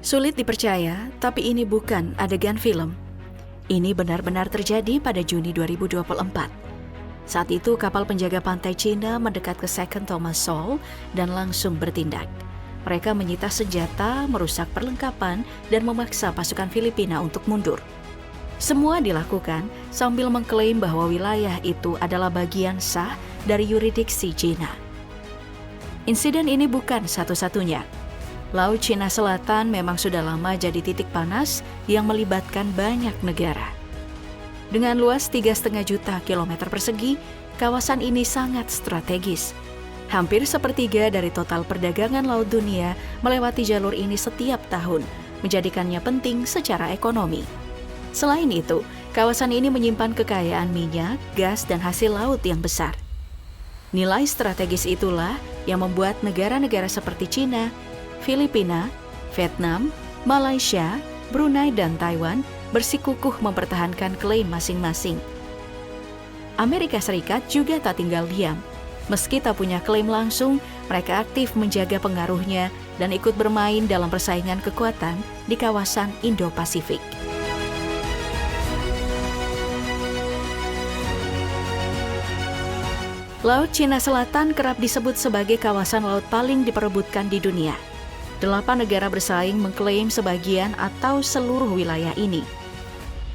Sulit dipercaya, tapi ini bukan adegan film. Ini benar-benar terjadi pada Juni 2024. Saat itu kapal penjaga pantai Cina mendekat ke Second Thomas Shoal dan langsung bertindak. Mereka menyita senjata, merusak perlengkapan, dan memaksa pasukan Filipina untuk mundur. Semua dilakukan sambil mengklaim bahwa wilayah itu adalah bagian sah dari yurisdiksi Cina. Insiden ini bukan satu-satunya. Laut Cina Selatan memang sudah lama jadi titik panas yang melibatkan banyak negara. Dengan luas 3,5 juta kilometer persegi, kawasan ini sangat strategis. Hampir sepertiga dari total perdagangan laut dunia melewati jalur ini setiap tahun, menjadikannya penting secara ekonomi. Selain itu, kawasan ini menyimpan kekayaan minyak, gas, dan hasil laut yang besar. Nilai strategis itulah yang membuat negara-negara seperti Cina, Filipina, Vietnam, Malaysia, Brunei, dan Taiwan bersikukuh mempertahankan klaim masing-masing. Amerika Serikat juga tak tinggal diam. Meski tak punya klaim langsung, mereka aktif menjaga pengaruhnya dan ikut bermain dalam persaingan kekuatan di kawasan Indo-Pasifik. Laut Cina Selatan kerap disebut sebagai kawasan laut paling diperebutkan di dunia. 8 negara bersaing mengklaim sebagian atau seluruh wilayah ini.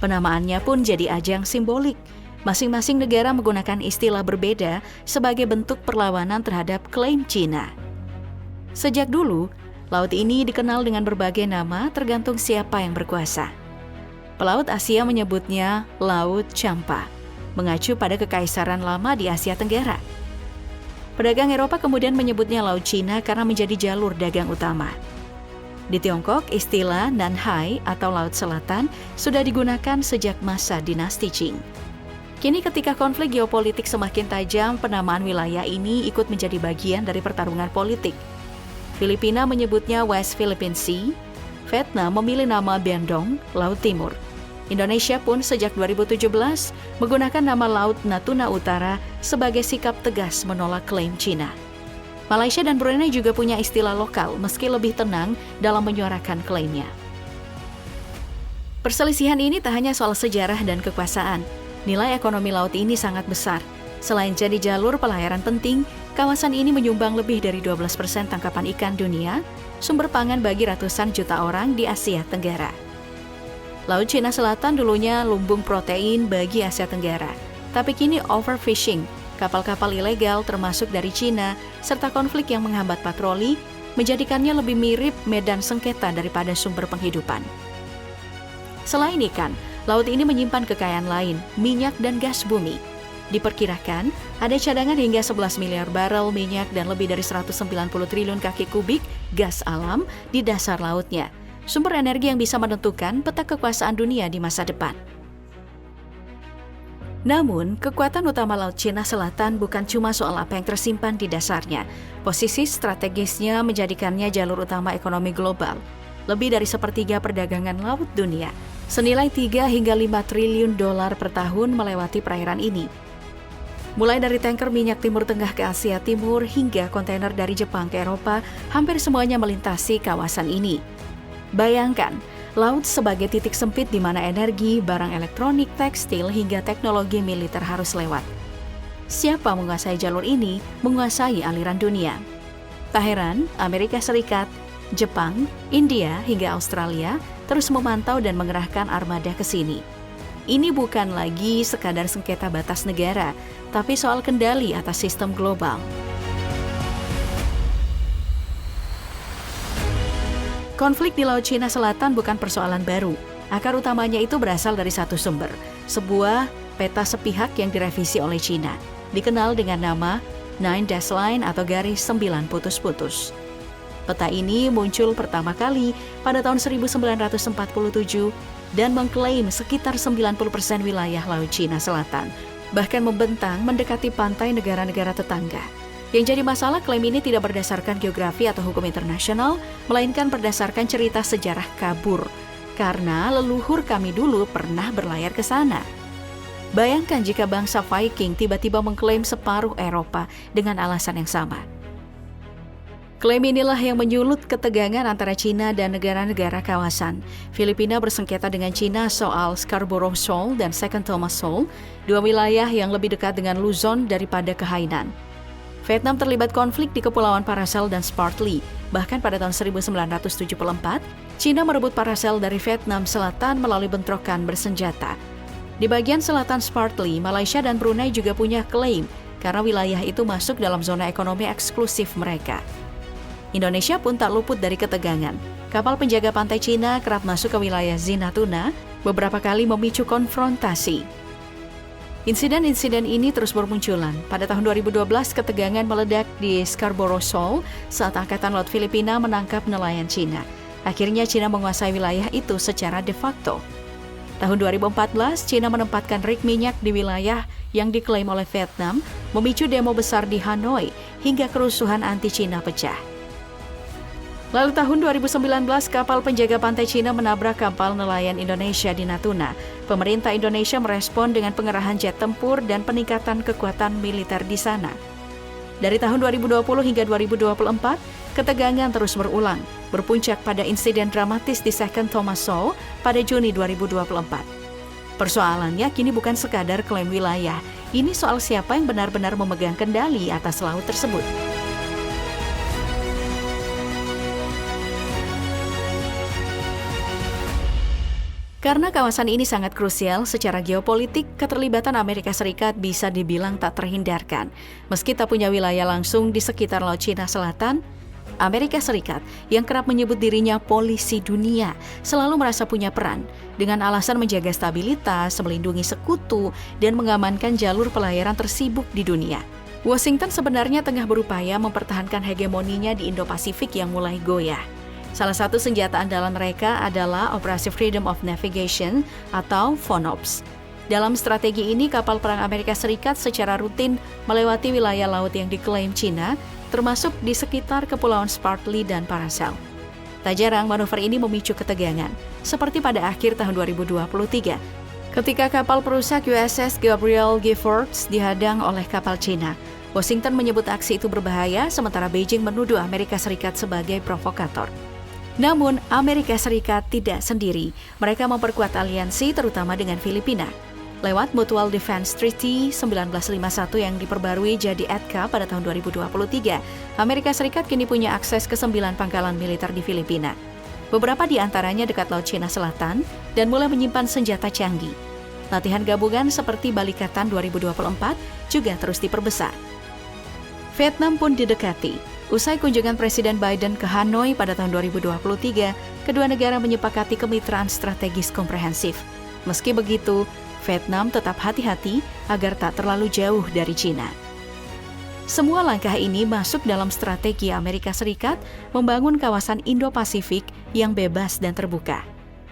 Penamaannya pun jadi ajang simbolik. Masing-masing negara menggunakan istilah berbeda sebagai bentuk perlawanan terhadap klaim Cina. Sejak dulu, laut ini dikenal dengan berbagai nama tergantung siapa yang berkuasa. Pelaut Asia menyebutnya Laut Champa, mengacu pada kekaisaran lama di Asia Tenggara. Pedagang Eropa kemudian menyebutnya Laut Cina karena menjadi jalur dagang utama. Di Tiongkok, istilah Nanhai atau Laut Selatan sudah digunakan sejak masa dinasti Qing. Kini ketika konflik geopolitik semakin tajam, penamaan wilayah ini ikut menjadi bagian dari pertarungan politik. Filipina menyebutnya West Philippine Sea, Vietnam memilih nama Bandung, Laut Timur. Indonesia pun sejak 2017 menggunakan nama Laut Natuna Utara sebagai sikap tegas menolak klaim Cina. Malaysia dan Brunei juga punya istilah lokal meski lebih tenang dalam menyuarakan klaimnya. Perselisihan ini tak hanya soal sejarah dan kekuasaan. Nilai ekonomi laut ini sangat besar. Selain jadi jalur pelayaran penting, kawasan ini menyumbang lebih dari 12% tangkapan ikan dunia, sumber pangan bagi ratusan juta orang di Asia Tenggara. Laut Cina Selatan dulunya lumbung protein bagi Asia Tenggara, tapi kini overfishing, kapal-kapal ilegal termasuk dari Cina, serta konflik yang menghambat patroli, menjadikannya lebih mirip medan sengketa daripada sumber penghidupan. Selain ikan, laut ini menyimpan kekayaan lain, minyak dan gas bumi. Diperkirakan, ada cadangan hingga 11 miliar barel minyak dan lebih dari 190 triliun kaki kubik gas alam di dasar lautnya. Sumber energi yang bisa menentukan peta kekuasaan dunia di masa depan. Namun, kekuatan utama Laut Cina Selatan bukan cuma soal apa yang tersimpan di dasarnya. Posisi strategisnya menjadikannya jalur utama ekonomi global. Lebih dari sepertiga perdagangan laut dunia, senilai 3 hingga 5 triliun dolar per tahun melewati perairan ini. Mulai dari tanker minyak Timur Tengah ke Asia Timur hingga kontainer dari Jepang ke Eropa, hampir semuanya melintasi kawasan ini. Bayangkan, laut sebagai titik sempit di mana energi, barang elektronik, tekstil, hingga teknologi militer harus lewat. Siapa menguasai jalur ini, menguasai aliran dunia. Tak heran, Amerika Serikat, Jepang, India, hingga Australia terus memantau dan mengerahkan armada ke sini. Ini bukan lagi sekadar sengketa batas negara, tapi soal kendali atas sistem global. Konflik di Laut Cina Selatan bukan persoalan baru. Akar utamanya itu berasal dari satu sumber, sebuah peta sepihak yang direvisi oleh Cina, dikenal dengan nama Nine Dash Line atau garis 9 putus-putus. Peta ini muncul pertama kali pada tahun 1947 dan mengklaim sekitar 90% wilayah Laut Cina Selatan, bahkan membentang mendekati pantai negara-negara tetangga. Yang jadi masalah, klaim ini tidak berdasarkan geografi atau hukum internasional, melainkan berdasarkan cerita sejarah kabur, karena leluhur kami dulu pernah berlayar ke sana. Bayangkan jika bangsa Viking tiba-tiba mengklaim separuh Eropa dengan alasan yang sama. Klaim inilah yang menyulut ketegangan antara China dan negara-negara kawasan. Filipina bersengketa dengan China soal Scarborough Shoal dan Second Thomas Shoal, dua wilayah yang lebih dekat dengan Luzon daripada ke Hainan. Vietnam terlibat konflik di Kepulauan Paracel dan Spratly. Bahkan pada tahun 1974, China merebut Paracel dari Vietnam Selatan melalui bentrokan bersenjata. Di bagian selatan Spratly, Malaysia dan Brunei juga punya klaim karena wilayah itu masuk dalam zona ekonomi eksklusif mereka. Indonesia pun tak luput dari ketegangan. Kapal penjaga pantai Cina kerap masuk ke wilayah Natuna, beberapa kali memicu konfrontasi. Insiden-insiden ini terus bermunculan. Pada tahun 2012, ketegangan meledak di Scarborough Shoal saat Angkatan Laut Filipina menangkap nelayan Cina. Akhirnya Cina menguasai wilayah itu secara de facto. Tahun 2014, Cina menempatkan rig minyak di wilayah yang diklaim oleh Vietnam, memicu demo besar di Hanoi hingga kerusuhan anti-Cina pecah. Lalu tahun 2019, kapal penjaga pantai Cina menabrak kapal nelayan Indonesia di Natuna. Pemerintah Indonesia merespon dengan pengerahan jet tempur dan peningkatan kekuatan militer di sana. Dari tahun 2020 hingga 2024, ketegangan terus berulang, berpuncak pada insiden dramatis di Second Thomas Shoal pada Juni 2024. Persoalannya kini bukan sekadar klaim wilayah, ini soal siapa yang benar-benar memegang kendali atas laut tersebut. Karena kawasan ini sangat krusial secara geopolitik, keterlibatan Amerika Serikat bisa dibilang tak terhindarkan. Meski tak punya wilayah langsung di sekitar Laut Cina Selatan, Amerika Serikat yang kerap menyebut dirinya polisi dunia selalu merasa punya peran dengan alasan menjaga stabilitas, melindungi sekutu, dan mengamankan jalur pelayaran tersibuk di dunia. Washington sebenarnya tengah berupaya mempertahankan hegemoninya di Indo-Pasifik yang mulai goyah. Salah satu senjata andalan mereka adalah Operasi Freedom of Navigation atau FONOPS. Dalam strategi ini, kapal perang Amerika Serikat secara rutin melewati wilayah laut yang diklaim Cina, termasuk di sekitar Kepulauan Spratly dan Paracel. Tak jarang manuver ini memicu ketegangan, seperti pada akhir tahun 2023, ketika kapal perusak USS Gabriel Giffords dihadang oleh kapal Cina. Washington menyebut aksi itu berbahaya, sementara Beijing menuduh Amerika Serikat sebagai provokator. Namun, Amerika Serikat tidak sendiri. Mereka memperkuat aliansi terutama dengan Filipina. Lewat Mutual Defense Treaty 1951 yang diperbarui jadi ADCA pada tahun 2023, Amerika Serikat kini punya akses ke 9 pangkalan militer di Filipina. Beberapa di antaranya dekat Laut Cina Selatan dan mulai menyimpan senjata canggih. Latihan gabungan seperti Balikatan 2024 juga terus diperbesar. Vietnam pun didekati. Usai kunjungan Presiden Biden ke Hanoi pada tahun 2023, kedua negara menyepakati kemitraan strategis komprehensif. Meski begitu, Vietnam tetap hati-hati agar tak terlalu jauh dari China. Semua langkah ini masuk dalam strategi Amerika Serikat membangun kawasan Indo-Pasifik yang bebas dan terbuka.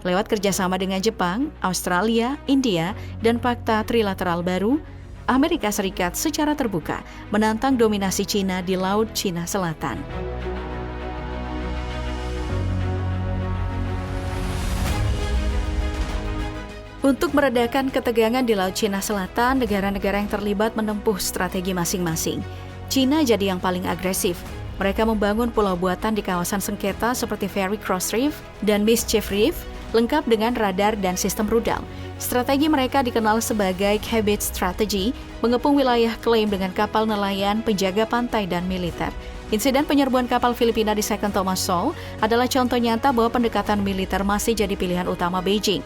Lewat kerjasama dengan Jepang, Australia, India, dan Fakta Trilateral baru, Amerika Serikat secara terbuka menantang dominasi Cina di Laut Cina Selatan. Untuk meredakan ketegangan di Laut Cina Selatan, negara-negara yang terlibat menempuh strategi masing-masing. Cina jadi yang paling agresif. Mereka membangun pulau buatan di kawasan sengketa seperti Fairy Cross Reef dan Mischief Reef, lengkap dengan radar dan sistem rudal. Strategi mereka dikenal sebagai Habit Strategy, mengepung wilayah klaim dengan kapal nelayan, penjaga pantai, dan militer. Insiden penyerbuan kapal Filipina di Second Thomas Shoal adalah contoh nyata bahwa pendekatan militer masih jadi pilihan utama Beijing.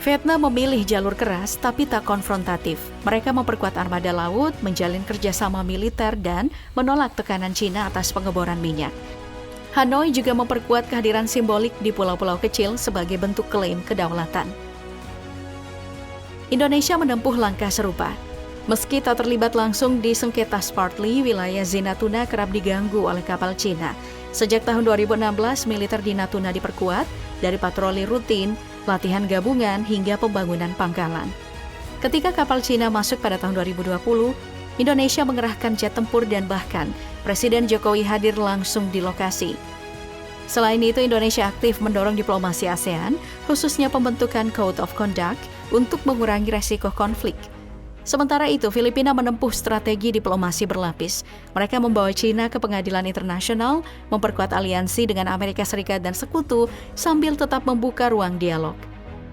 Vietnam memilih jalur keras tapi tak konfrontatif. Mereka memperkuat armada laut, menjalin kerjasama militer, dan menolak tekanan Cina atas pengeboran minyak. Hanoi juga memperkuat kehadiran simbolik di pulau-pulau kecil sebagai bentuk klaim kedaulatan. Indonesia menempuh langkah serupa. Meski tak terlibat langsung di sengketa Spratly, wilayah Natuna kerap diganggu oleh kapal Cina. Sejak tahun 2016, militer di Natuna diperkuat, dari patroli rutin, latihan gabungan, hingga pembangunan pangkalan. Ketika kapal Cina masuk pada tahun 2020, Indonesia mengerahkan jet tempur dan bahkan Presiden Jokowi hadir langsung di lokasi. Selain itu, Indonesia aktif mendorong diplomasi ASEAN, khususnya pembentukan Code of Conduct untuk mengurangi resiko konflik. Sementara itu, Filipina menempuh strategi diplomasi berlapis. Mereka membawa China ke pengadilan internasional, memperkuat aliansi dengan Amerika Serikat dan sekutu, sambil tetap membuka ruang dialog.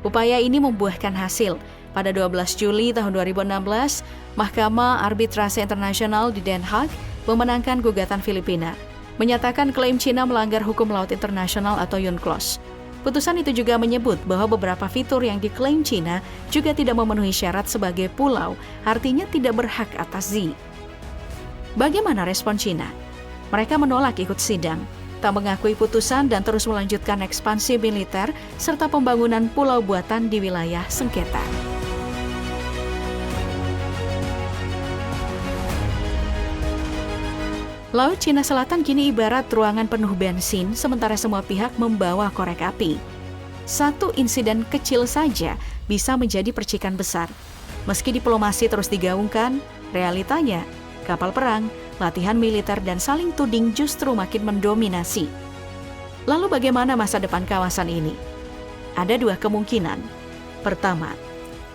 Upaya ini membuahkan hasil. Pada 12 Juli tahun 2016, Mahkamah Arbitrase Internasional di Den Haag memenangkan gugatan Filipina, menyatakan klaim China melanggar hukum laut internasional atau UNCLOS. Putusan itu juga menyebut bahwa beberapa fitur yang diklaim China juga tidak memenuhi syarat sebagai pulau, artinya tidak berhak atas Z. Bagaimana respon China? Mereka menolak ikut sidang, tak mengakui putusan dan terus melanjutkan ekspansi militer serta pembangunan pulau buatan di wilayah sengketa. Laut Cina Selatan kini ibarat ruangan penuh bensin, sementara semua pihak membawa korek api. Satu insiden kecil saja bisa menjadi percikan besar. Meski diplomasi terus digaungkan, realitanya kapal perang, latihan militer dan saling tuding justru makin mendominasi. Lalu bagaimana masa depan kawasan ini? Ada dua kemungkinan. Pertama,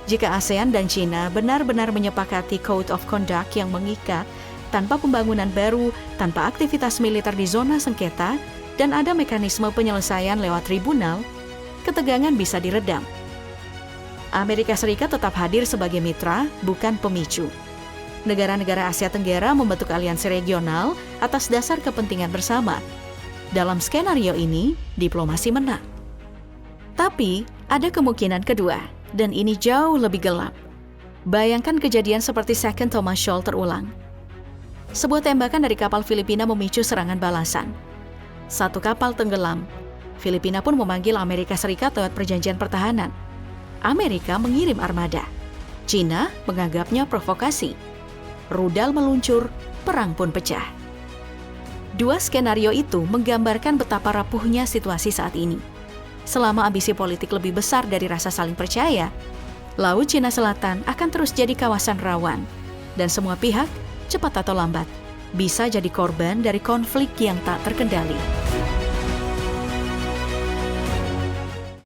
jika ASEAN dan China benar-benar menyepakati Code of Conduct yang mengikat, tanpa pembangunan baru, tanpa aktivitas militer di zona sengketa, dan ada mekanisme penyelesaian lewat tribunal, ketegangan bisa diredam. Amerika Serikat tetap hadir sebagai mitra, bukan pemicu. Negara-negara Asia Tenggara membentuk aliansi regional atas dasar kepentingan bersama. Dalam skenario ini, diplomasi menang. Tapi, ada kemungkinan kedua, dan ini jauh lebih gelap. Bayangkan kejadian seperti Second Thomas Shoal terulang. Sebuah tembakan dari kapal Filipina memicu serangan balasan. Satu kapal tenggelam. Filipina pun memanggil Amerika Serikat lewat perjanjian pertahanan. Amerika mengirim armada. China menganggapnya provokasi. Rudal meluncur, perang pun pecah. Dua skenario itu menggambarkan betapa rapuhnya situasi saat ini. Selama ambisi politik lebih besar dari rasa saling percaya, Laut Cina Selatan akan terus jadi kawasan rawan. Dan semua pihak cepat atau lambat, bisa jadi korban dari konflik yang tak terkendali.